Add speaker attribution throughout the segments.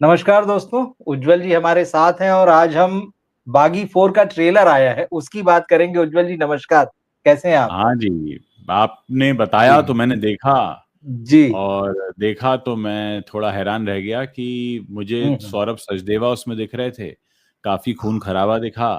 Speaker 1: नमस्कार दोस्तों, उज्जवल जी हमारे साथ हैं और आज हम बागी 4 का ट्रेलर आया है, उसकी बात करेंगे। उज्जवल जी नमस्कार, कैसे हैं आप?
Speaker 2: हाँ जी। आपने
Speaker 1: जी,
Speaker 2: बताया तो मैंने देखा।
Speaker 1: जी।
Speaker 2: और देखा तो मैं थोड़ा हैरान रह गया कि मुझे
Speaker 1: हुँ।
Speaker 2: सौरभ सचदेवा उसमें दिख रहे थे। काफी खून खराबा दिखा।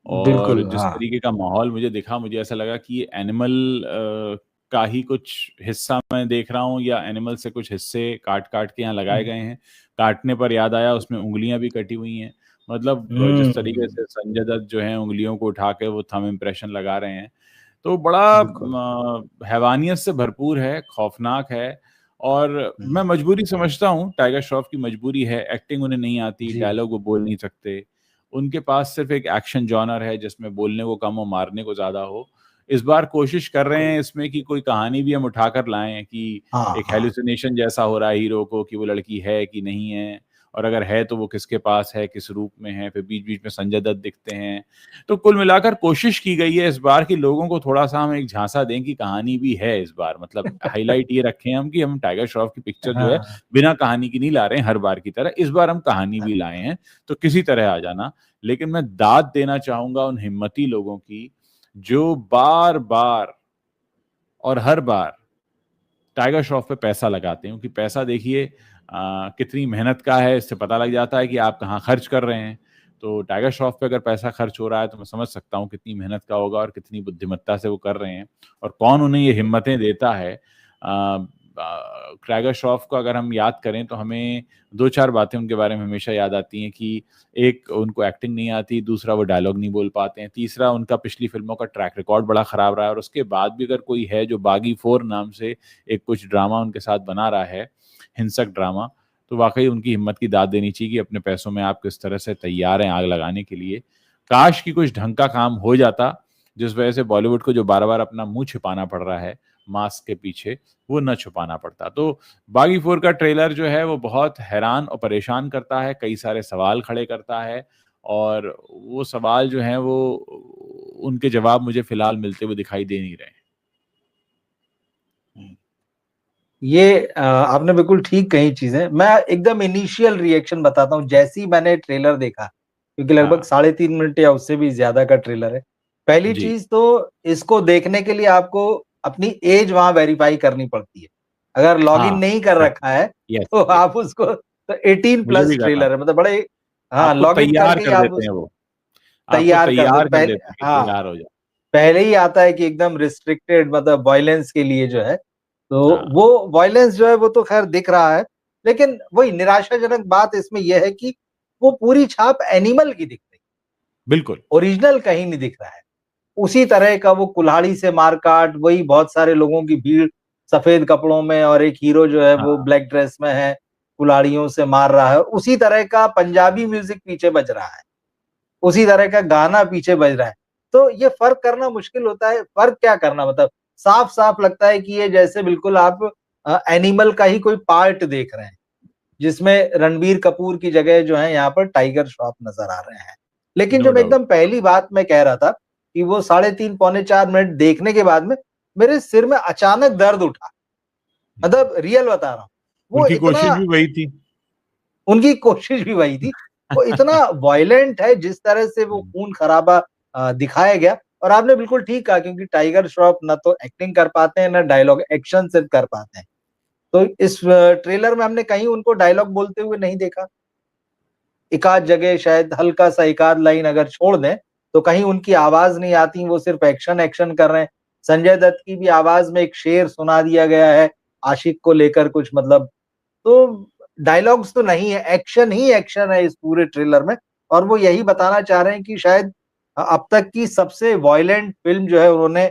Speaker 2: और
Speaker 1: बिल्कुल,
Speaker 2: जिस
Speaker 1: हाँ।
Speaker 2: तरीके का माहौल मुझे दिखा, मुझे ऐसा लगा कि ये एनिमल का ही कुछ हिस्सा मैं देख रहा हूँ, या एनिमल से कुछ हिस्से काट काट के यहाँ लगाए गए हैं। काटने पर याद आया, उसमें उंगलियां भी कटी हुई हैं। मतलब जिस तरीके
Speaker 1: हुँ,
Speaker 2: से संजय दत्त जो है उंगलियों को उठा के वो थंब इम्प्रेशन लगा रहे हैं, तो बड़ा
Speaker 1: बिल्कुल।
Speaker 2: हैवानियत से भरपूर है, खौफनाक है। और मैं
Speaker 1: हुँ,
Speaker 2: मजबूरी समझता हूँ, टाइगर श्रॉफ की मजबूरी है, एक्टिंग उन्हें नहीं आती,
Speaker 1: जी।
Speaker 2: डायलॉग वो बोल नहीं सकते। उनके पास सिर्फ एक एक्शन जॉनर है जिसमें बोलने को कम और मारने को ज़्यादा हो। इस बार कोशिश कर रहे
Speaker 1: बिल्कुल।
Speaker 2: हैं इसमें कि कोई कहानी भी हम उठाकर लाएँ कि
Speaker 1: हाँ,
Speaker 2: एक
Speaker 1: हाँ।
Speaker 2: हैलुसिनेशन जैसा हो रहा है हीरो को, कि वो लड़की है कि नहीं है, और अगर है तो वो किसके पास है, किस रूप में है, फिर बीच-बीच में संजय दत्त दिखते हैं। तो कुल मिलाकर कोशिश की गई है इस बार कि लोगों को थोड़ा-सा हम एक झांसा दें कि कहानी भी है इस बार। मतलब हाइलाइट ये रखे हैं हम कि हम टाइगर श्रॉफ की पिक्चर जो है
Speaker 1: हाँ,
Speaker 2: बिना कहानी की नहीं ला रहे हैं हर बार की तरह। इस बार हम कहानी भी लाए हैं, तो किसी तरह आ जाना। लेकिन मैं दाद देना चाहूँगा उन हिम्मती लोगों की, जो बार-बार और हर बार टाइगर श्रॉफ पे पैसा लगाते हैं, क्योंकि पैसा देखिए कितनी मेहनत का है, इससे पता लग जाता है कि आप कहाँ खर्च कर रहे हैं। तो टाइगर श्रॉफ पे अगर पैसा खर्च हो रहा है तो मैं समझ सकता हूँ कितनी मेहनत का होगा और कितनी बुद्धिमत्ता से वो कर रहे हैं, और कौन उन्हें ये
Speaker 1: बिल्कुल।
Speaker 2: हिम्मतें देता है। टाइगर श्रॉफ को अगर हम याद करें तो हमें 2-4 बातें उनके बारे में हमेशा याद आती हैं कि एक, उनको एक्टिंग नहीं आती, दूसरा वो डायलॉग नहीं बोल पाते हैं, तीसरा उनका पिछली फ़िल्मों का ट्रैक रिकॉर्ड बड़ा खराब रहा है, और उसके बाद भी अगर कोई है जो बागी 4 नाम से एक कुछ ड्रामा उनके साथ बना रहा है, हिंसक ड्रामा, तो वाक़ई उनकी हिम्मत की दाद देनी चाहिए कि अपने पैसों में आप किस तरह से तैयार हैं आग लगाने के लिए। काश कि कुछ ढंग का काम हो जाता, जिस वजह से बॉलीवुड को जो बार-बार अपना मुँह छिपाना पड़ रहा है मास्क के पीछे, वो ना छुपाना पड़ता। तो बागी 4 का ट्रेलर जो है वो बहुत हैरान और परेशान करता है, कई सारे सवाल खड़े करता है, और वो सवाल जो हैं वो उनके जवाब मुझे फ़िलहाल मिलते हुए दिखाई दे नहीं रहे हैं।
Speaker 1: हुँ। ये आपने बिल्कुल ठीक कही चीज़ें। मैं एकदम इनिशियल रिएक्शन बताता हूँ, जैसे ही मैंने ट्रेलर देखा, क्योंकि लगभग
Speaker 2: हाँ,
Speaker 1: साढ़े 3 मिनट या उससे भी ज़्यादा का ट्रेलर है। पहली
Speaker 2: जी।
Speaker 1: चीज़ तो इसको देखने के लिए आपको अपनी ऐज वहाँ वेरीफ़ाई करनी पड़ती है। अगर लॉगिन
Speaker 2: हाँ,
Speaker 1: नहीं कर रखा
Speaker 2: एग्ज़ैक्टली।
Speaker 1: है,
Speaker 2: यस,
Speaker 1: तो
Speaker 2: यस।
Speaker 1: आप उसको तो 18
Speaker 2: मुझे भी
Speaker 1: प्लस
Speaker 2: करना
Speaker 1: ट्रेलर है,
Speaker 2: था।
Speaker 1: मतलब बड़े हाँ,
Speaker 2: आपको
Speaker 1: लॉगिन
Speaker 2: तैयार
Speaker 1: करके ही
Speaker 2: कर
Speaker 1: आप
Speaker 2: देते हैं
Speaker 1: उस
Speaker 2: वो। आपको
Speaker 1: तैयार कर दो
Speaker 2: तैयार कर
Speaker 1: पहले।
Speaker 2: देते हैं कि
Speaker 1: हाँ।
Speaker 2: तैयार हो जा।
Speaker 1: पहले ही आता है कि एकदम रिस्ट्रिक्टेड, मतलब वॉयलेंस के लिए जो है, तो
Speaker 2: हाँ,
Speaker 1: वो वॉयलेंस जो है वो तो ख़ैर दिख रहा है। लेकिन वही निराशाजनक बात इसमें ये है कि वो पूरी छाप एनिमल की दिख रही है,
Speaker 2: बिल्कुल।
Speaker 1: ओरिजिनल कहीं नहीं दिख रहा है। उसी तरह का वो कुल्हाड़ी से मार-काट, वही बहुत सारे लोगों की भीड़ सफ़ेद कपड़ों में, और एक हीरो जो है वो
Speaker 2: हाँ,
Speaker 1: ब्लैक ड्रेस में है, कुल्हाड़ियों से मार रहा है। उसी तरह का पंजाबी म्यूज़िक पीछे बज रहा है। उसी तरह का गाना पीछे बज रहा है। तो ये फ़र्क करना मुश्किल होता है। फ़र्क क्या करना, मतलब साफ-साफ लगता है कि ये जैसे बिल्कुल आप एनिमल का ही कोई पार्ट देख रहे हैं, जिसमें रणबीर कपूर की जगह जो है यहाँ पर टाइगर श्रॉफ नज़र आ रहे हैं। लेकिन
Speaker 2: नो
Speaker 1: जो मैं
Speaker 2: डाउट।
Speaker 1: एकदम पहली बात मैं कह रहा था कि वो साढ़े 3 पौने 4 मिनट देखने के बाद में मेरे सिर में अचानक दर्द उठा।
Speaker 2: हुँ।
Speaker 1: मतलब रियल बता रहा हूँ। वो
Speaker 2: उनकी
Speaker 1: इतना
Speaker 2: कोशिश भी वही थी।
Speaker 1: उनकी कोशिश भी वही थी। वो इतना वॉयलेंट है जिस तरह से वो
Speaker 2: हुँ,
Speaker 1: खून-खराबा दिखाया गया। और आपने बिल्कुल ठीक कहा, क्योंकि टाइगर श्रॉफ ना तो एक्टिंग कर पाते हैं, ना डायलॉग, एक्शन सिर्फ कर पाते हैं। तो इस ट्रेलर में हमने कहीं उनको डायलॉग बोलते हुए नहीं देखा। एकाध जगह शायद हल्का-सा एकाध लाइन अगर छोड़ दें, तो कहीं उनकी आवाज़ नहीं आती, वो सिर्फ एक्शन-एक्शन कर रहे हैं। संजय दत्त की भी आवाज़ में एक शेर सुना दिया गया है, आशिक को लेकर कुछ, मतलब तो डायलॉग्स तो नहीं है, एक्शन ही एक्शन है इस पूरे ट्रेलर में। और वो यही बताना चाह रहे हैं कि शायद अब तक की सबसे वॉयलेंट फ़िल्म जो है उन्होंने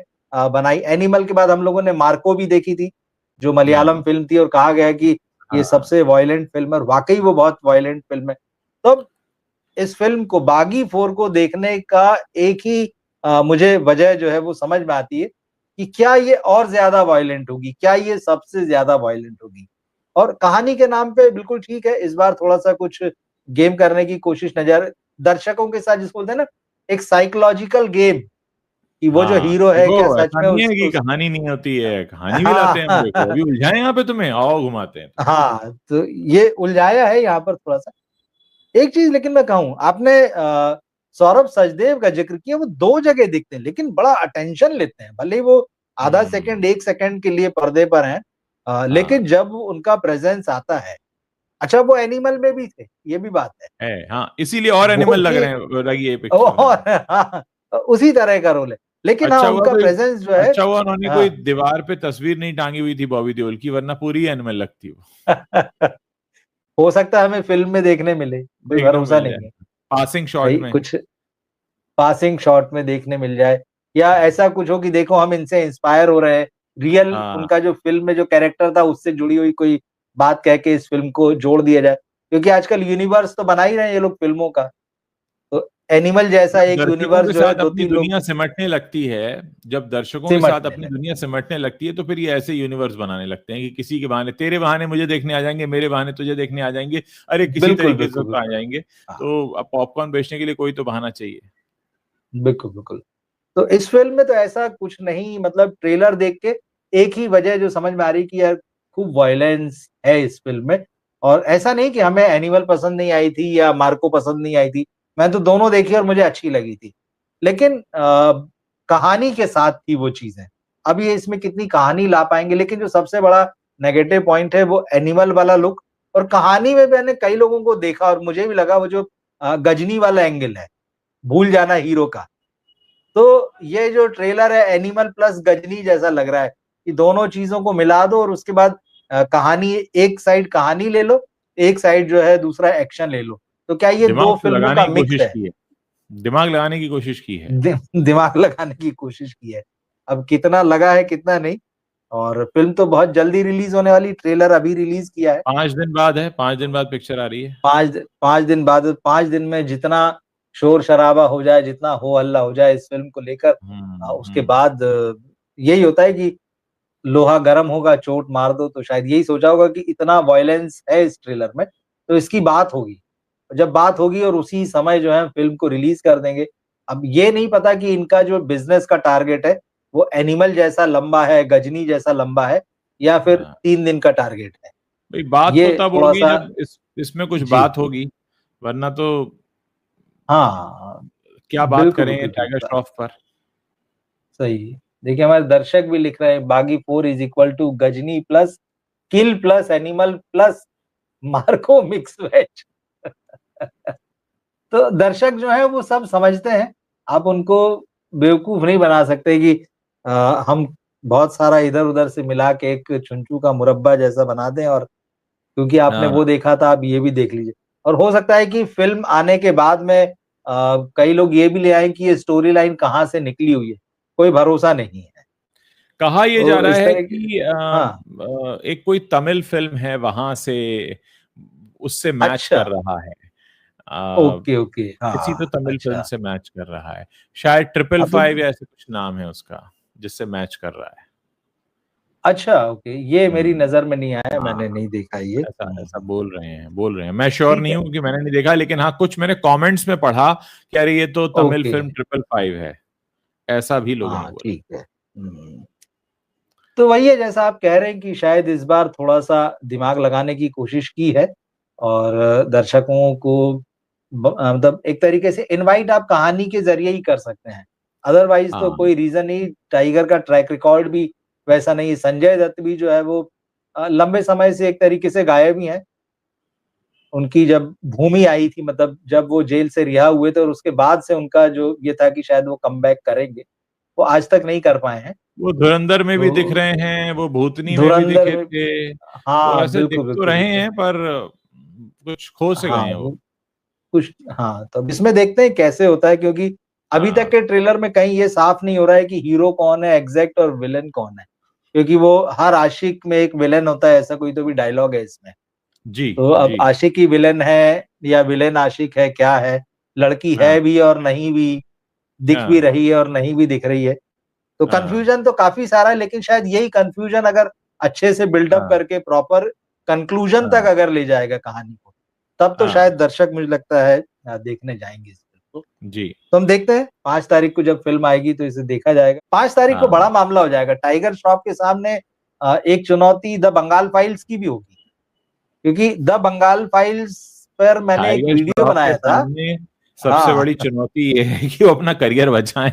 Speaker 1: बनाई। एनिमल के बाद हम लोगों ने मार्को भी देखी थी, जो मलयालम
Speaker 2: हुँ,
Speaker 1: फ़िल्म थी, और कहा गया है कि ये
Speaker 2: हाँ,
Speaker 1: सबसे वॉयलेंट फ़िल्म है, और वाक़ई वो बहुत वॉयलेंट फ़िल्म है। तो इस फ़िल्म को, बागी 4 को देखने का एक ही मुझे वजह जो है वो समझ में आती है कि क्या ये और ज़्यादा वॉयलेंट होगी? क्या ये सबसे ज़्यादा वॉयलेंट होगी? और कहानी के नाम पे बिल्कुल ठीक है, इस बार थोड़ा-सा कुछ गेम करने की कोशिश नज़र दर्शकों के साथ, जिसको बोलते हैं ना, एक साइकोलॉजिकल गेम, कि वो जो
Speaker 2: हाँ,
Speaker 1: हीरो है क्या
Speaker 2: देखो
Speaker 1: सच
Speaker 2: ऐसा
Speaker 1: में
Speaker 2: नहीं है कि
Speaker 1: उस
Speaker 2: कहानी नहीं होती है, कहानी भी लाते हैं हम, देखो
Speaker 1: हाँ
Speaker 2: अभी उलझाएं यहाँ पे तुम्हें, आओ घुमाते हैं तुम्हें।
Speaker 1: हाँ, तो ये उलझाया है यहाँ पर थोड़ा सा। एक चीज लेकिन मैं कहूँ, आपने सौरभ सचदेव का जिक्र किया, वो दो जगह दिखते हैं लेकिन बड़ा अटेंशन लेते हैं, भले ही वो आधा सेकंड
Speaker 2: हम्म।
Speaker 1: एक सेकंड के लिए पर्दे पर हैं,
Speaker 2: हाँ
Speaker 1: लेकिन जब उनका प्रेजेंस आता है, अच्छा वो एनिमल में भी थे, ये भी बात है,
Speaker 2: है, हाँ इसीलिए और
Speaker 1: वो
Speaker 2: एनिमल लग
Speaker 1: भी
Speaker 2: रहे हैं, लगी है पिक्चर, हाँ।
Speaker 1: और हाँ, उसी तरह का रोल है, लेकिन हाँ
Speaker 2: अच्छा हुआ
Speaker 1: उनका
Speaker 2: कोई
Speaker 1: प्रेजेंस जो है
Speaker 2: अच्छा हुआ उन्होंने कोई
Speaker 1: हाँ
Speaker 2: दीवार पे तस्वीर नहीं टांगी हुई थी बॉबी देओल की, वरना पूरी एनिमल लगती वो।
Speaker 1: हो सकता है हमें फिल्म में देखने मिले, कोई
Speaker 2: देखने को
Speaker 1: भरोसा
Speaker 2: मिल
Speaker 1: नहीं
Speaker 2: जाए
Speaker 1: है
Speaker 2: पासिंग शॉट
Speaker 1: भाई,
Speaker 2: में।
Speaker 1: कुछ पासिंग शॉट में देखने मिल जाए, या ऐसा कुछ हो कि देखो हम इनसे इंस्पायर हो रहे हैं, रियल
Speaker 2: हाँ,
Speaker 1: उनका जो फिल्म में जो कैरेक्टर था उससे जुड़ी हुई कोई बात कह के इस फिल्म को जोड़ दिया जाए, क्योंकि आजकल यूनिवर्स तो बना ही रहे हैं ये लोग फिल्मों का, तो एनिमल जैसा एक
Speaker 2: दर्शकों
Speaker 1: यूनिवर्स
Speaker 2: के
Speaker 1: जो है
Speaker 2: साथ
Speaker 1: दो
Speaker 2: अपनी
Speaker 1: तीन लोग
Speaker 2: दुनिया सिमटने लगती है, जब दर्शकों के साथ
Speaker 1: सिमटने
Speaker 2: अपनी
Speaker 1: लगे।
Speaker 2: दुनिया सिमटने लगती है तो फिर ये ऐसे यूनिवर्स बनाने लगते हैं कि किसी के बहाने तेरे बहाने मुझे देखने आ जाएंगे, मेरे बहाने तुझे देखने आ जाएंगे, अरे किसी
Speaker 1: बिल्कुल
Speaker 2: तरीके से
Speaker 1: बिल्कुल
Speaker 2: तो आ
Speaker 1: बिल्कुल।
Speaker 2: जाएंगे।
Speaker 1: हाँ
Speaker 2: तो अब पॉपकॉर्न बेचने के लिए कोई तो बहाना चाहिए।
Speaker 1: बिल्कुल बिल्कुल। तो इस फ़िल्म में तो ऐसा कुछ नहीं, मतलब ट्रेलर देख के एक ही वजह जो समझ में आ रही कि यार खूब वायलेंस है इस फ़िल्म में, और ऐसा नहीं कि हमें एनिमल पसंद नहीं आई थी या मार्को पसंद नहीं आई थी। मैं तो दोनों देखी और मुझे अच्छी लगी थी। लेकिन कहानी के साथ थी वो चीज़ें। अब ये इसमें कितनी कहानी ला पाएँगे, लेकिन जो सबसे बड़ा नेगेटिव पॉइंट है वो एनिमल वाला लुक, और कहानी में मैंने कई लोगों को देखा और मुझे भी लगा वो जो गजनी वाला एंगल है, भूल जाना हीरो का। तो ये जो ट्रेलर है एनिमल प्लस गजनी जैसा लग रहा है कि दोनों चीज़ों को मिला दो और उसके बाद कहानी, एक साइड कहानी ले लो, एक साइड जो है दूसरा एक्शन ले लो। तो क्या ये
Speaker 2: दिमाग
Speaker 1: 2
Speaker 2: तो
Speaker 1: फ़िल्मों
Speaker 2: लगाने
Speaker 1: का
Speaker 2: की
Speaker 1: मिक्स
Speaker 2: कोशिश
Speaker 1: है?
Speaker 2: की है, दिमाग लगाने की कोशिश की है।
Speaker 1: दिमाग लगाने की कोशिश की है। अब कितना लगा है कितना नहीं, और फ़िल्म तो बहुत जल्दी रिलीज़ होने वाली, ट्रेलर अभी रिलीज़ किया है।
Speaker 2: 5 दिन बाद है, 5 दिन बाद पिक्चर आ रही है।
Speaker 1: 5 दिन बाद, 5 दिन में जितना शोर-शराबा हो जाए, जितना हो-हल्ला हो जाए इस फ़िल्म को लेकर, उसके
Speaker 2: हम्म।
Speaker 1: बाद यही होता है कि लोहा गरम होगा, चोट मार दो, तो शायद यही सोचा होगा कि इतना वॉयलेंस है इस ट्रेलर में, तो इसकी बात होगी। जब बात होगी और उसी समय जो है फ़िल्म को रिलीज़ कर देंगे। अब ये नहीं पता कि इनका जो बिज़नेस का टारगेट है, वो एनिमल जैसा लंबा है, गजनी जैसा लंबा है, या फिर
Speaker 2: हाँ,
Speaker 1: 3 दिन का टारगेट है।
Speaker 2: भाई बात तो
Speaker 1: ये
Speaker 2: तब होगी
Speaker 1: थोड़ा-सा
Speaker 2: जब इसमें कुछ
Speaker 1: जी,
Speaker 2: बात होगी, वरना तो
Speaker 1: हाँ,
Speaker 2: क्या बात
Speaker 1: बिल्कुल,
Speaker 2: करें
Speaker 1: बिल्कुल ठीक
Speaker 2: टाइगर
Speaker 1: कहा।
Speaker 2: श्रॉफ पर।
Speaker 1: सही। देखिए हमारे दर्शक भी लिख रहे हैं, Baaghi 4 is equal to Ghajini plus Kill plus Animal plus Marco mix veg. तो दर्शक जो है वो सब समझते हैं। आप उनको बेवकूफ़ नहीं बना सकते कि हम बहुत सारा इधर-उधर से मिला के एक चुन-चू का मुरब्बा जैसा बना दें, और क्योंकि आपने
Speaker 2: हाँ,
Speaker 1: वो देखा था आप ये भी देख लीजिए। और हो सकता है कि फ़िल्म आने के बाद में कई लोग ये भी ले आएँ कि ये स्टोरी लाइन कहाँ से निकली हुई है, कोई भरोसा नहीं है।
Speaker 2: कहा ये जा
Speaker 1: तो
Speaker 2: रहा
Speaker 1: इस
Speaker 2: है
Speaker 1: तरह के
Speaker 2: कि
Speaker 1: हाँ,
Speaker 2: एक कोई तमिल फिल्म है वहां से उससे मैच
Speaker 1: अच्छा,
Speaker 2: कर रहा है। अ,
Speaker 1: ओके, ओके,
Speaker 2: किसी तो
Speaker 1: हाँ,
Speaker 2: तमिल फिल्म
Speaker 1: अच्छा।
Speaker 2: से मैच कर रहा है, शायद ट्रिपल
Speaker 1: हाँ, तो
Speaker 2: फाइव या ऐसे कुछ नाम है उसका, जिससे मैच कर रहा है।
Speaker 1: अच्छा, ओके, ये मेरी
Speaker 2: हम्म।
Speaker 1: नज़र में नहीं आया,
Speaker 2: हाँ,
Speaker 1: मैंने नहीं देखा ये।
Speaker 2: ऐसा ऐसा बोल रहे हैं, मैं श्योर
Speaker 1: ठीक
Speaker 2: नहीं
Speaker 1: है,
Speaker 2: हूँ कि मैंने नहीं देखा, लेकिन हाँ कुछ मैंने कमेंट्स में पढ़ा कि अरे ये तो Tamil
Speaker 1: okay,
Speaker 2: film triple five है, ऐसा भी लोगों ने
Speaker 1: हाँ,
Speaker 2: बोला।
Speaker 1: ठीक है। तो वही है जैसा आप कह रहे हैं कि शायद इस बार थोड़ा-सा दिमाग लगाने की कोशिश की है, और दर्शकों को मतलब एक तरीके से इनवाइट आप कहानी के ज़रिए ही कर सकते हैं। अदरवाइज़ तो
Speaker 2: हाँ,
Speaker 1: कोई रीज़न नहीं, टाइगर का ट्रैक रिकॉर्ड भी वैसा नहीं है। संजय दत्त भी जो है वो लंबे समय से एक तरीके से गायब ही हैं। उनकी जब भूमि आई थी, मतलब जब वो जेल से रिहा हुए थे, और उसके बाद से उनका जो ये था कि शायद वो कमबैक करेंगे, वो आज तक नहीं कर पाए हैं।
Speaker 2: वो धुरंधर में भी दिख
Speaker 1: तो
Speaker 2: रहे हैं, वो भूतनी में भी
Speaker 1: धुरंधर
Speaker 2: दिखे
Speaker 1: में
Speaker 2: थे, तो
Speaker 1: हाँ,
Speaker 2: ऐसे दिख
Speaker 1: बिल्कुल,
Speaker 2: तो
Speaker 1: बिल्कुल,
Speaker 2: रहे
Speaker 1: बिल्कुल।
Speaker 2: हैं पर कुछ खो से गए
Speaker 1: हाँ,
Speaker 2: हैं
Speaker 1: वो
Speaker 2: वो।
Speaker 1: कुछ हाँ, तो अब इसमें देखते हैं कैसे होता है, क्योंकि अभी तक
Speaker 2: हाँ,
Speaker 1: के ट्रेलर में कहीं ये साफ नहीं हो रहा है कि हीरो कौन है एग्ज़ैक्ट और विलेन कौन है। क्योंकि वो हर आशिक में एक विलेन होता है, ऐसा कोई तो भी डायलॉग है इसमें।
Speaker 2: जी,
Speaker 1: तो अब
Speaker 2: जी।
Speaker 1: आशिक ही विलेन है या विलेन आशिक है, क्या है? लड़की
Speaker 2: हाँ,
Speaker 1: है भी और नहीं भी, दिख भी
Speaker 2: हाँ,
Speaker 1: रही है और नहीं भी दिख रही है। तो
Speaker 2: हाँ,
Speaker 1: कन्फ्यूज़न तो काफ़ी सारा है, लेकिन शायद यही कन्फ्यूज़न अगर अच्छे से बिल्डअप
Speaker 2: हाँ,
Speaker 1: करके प्रॉपर कंक्लूज़न तक
Speaker 2: हाँ,
Speaker 1: अगर ले जाएगा कहानी को, तब तो
Speaker 2: हाँ।
Speaker 1: शायद दर्शक मुझे लगता है देखने जाएँगे इसको।
Speaker 2: जी।
Speaker 1: तो हम देखते हैं 5 तारीख को जब फ़िल्म आएगी तो इसे देखा जाएगा। 5 तारीख को
Speaker 2: हाँ।
Speaker 1: बड़ा मामला हो जाएगा। टाइगर श्रॉफ के सामने एक चुनौती द बंगाल फाइल्स की भी होगी। क्योंकि द बंगाल फाइल्स पर मैंने एक
Speaker 2: टाइगर
Speaker 1: वीडियो
Speaker 2: श्रॉफ के
Speaker 1: बनाया था।
Speaker 2: सामने सबसे
Speaker 1: हाँ।
Speaker 2: बड़ी चुनौती ये है कि वो अपना करियर बचाएँ।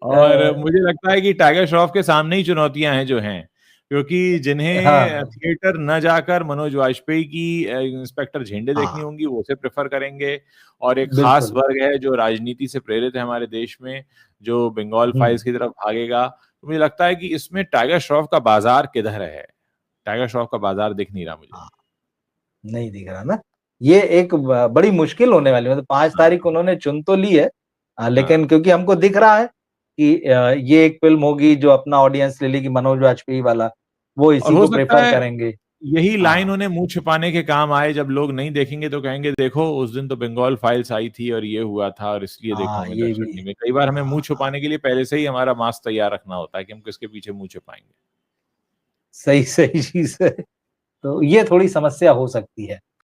Speaker 2: और मुझे लगता है कि टाइगर श्रॉफ के सामने ही चुनौतियाँ हैं जो हैं, क्योंकि जिन्हें
Speaker 1: हाँ,
Speaker 2: थिएटर ना जाकर मनोज वाजपेयी की इंस्पेक्टर झेंडे देखनी
Speaker 1: हाँ,
Speaker 2: होंगी, वो उसे प्रेफ़र करेंगे और एक ख़ास
Speaker 1: बिल्कुल।
Speaker 2: वर्ग है जो राजनीति से प्रेरित है हमारे देश में, जो बंगाल
Speaker 1: हुँ।
Speaker 2: फाइल्स की तरफ भागेगा। तो मुझे लगता है कि इसमें टाइगर श्रॉफ का बाज़ार किधर है? टाइगर श्रॉफ का बाज़ार दिख नहीं रहा मुझे।
Speaker 1: हाँ, नहीं दिख रहा ना। ये एक बड़ी मुश्किल होने वाली है। मतलब 5 तारीख को
Speaker 2: हाँ,
Speaker 1: उन्होंने चुन तो ली है,
Speaker 2: हाँ।
Speaker 1: लेकिन क्योंकि हमको दिख रहा है कि ये एक फ़िल्म होगी जो अपना ऑडियंस ले लेगी मनोज वाजपेयी वाला, वो
Speaker 2: और
Speaker 1: इसी
Speaker 2: हो
Speaker 1: को
Speaker 2: सकता
Speaker 1: प्रेफ़र
Speaker 2: है
Speaker 1: करेंगे।
Speaker 2: यही लाइन
Speaker 1: हाँ,
Speaker 2: उन्हें मुँह छिपाने के काम आए, जब लोग नहीं देखेंगे तो कहेंगे देखो उस दिन तो बंगाल फाइल्स आई थी और ये हुआ था और इसलिए देखो
Speaker 1: हाँ,
Speaker 2: हमें
Speaker 1: ये
Speaker 2: दर्शक
Speaker 1: भी
Speaker 2: नहीं मिले। कई बार हमें
Speaker 1: हाँ,
Speaker 2: मुँह
Speaker 1: हाँ,
Speaker 2: छुपाने के लिए पहले से ही हमारा मास्क तैयार रखना होता है कि हम किसके पीछे मुँह छिपाएँगे।
Speaker 1: सही चीज़ है। तो ये थोड़ी समस्या हो सकती है।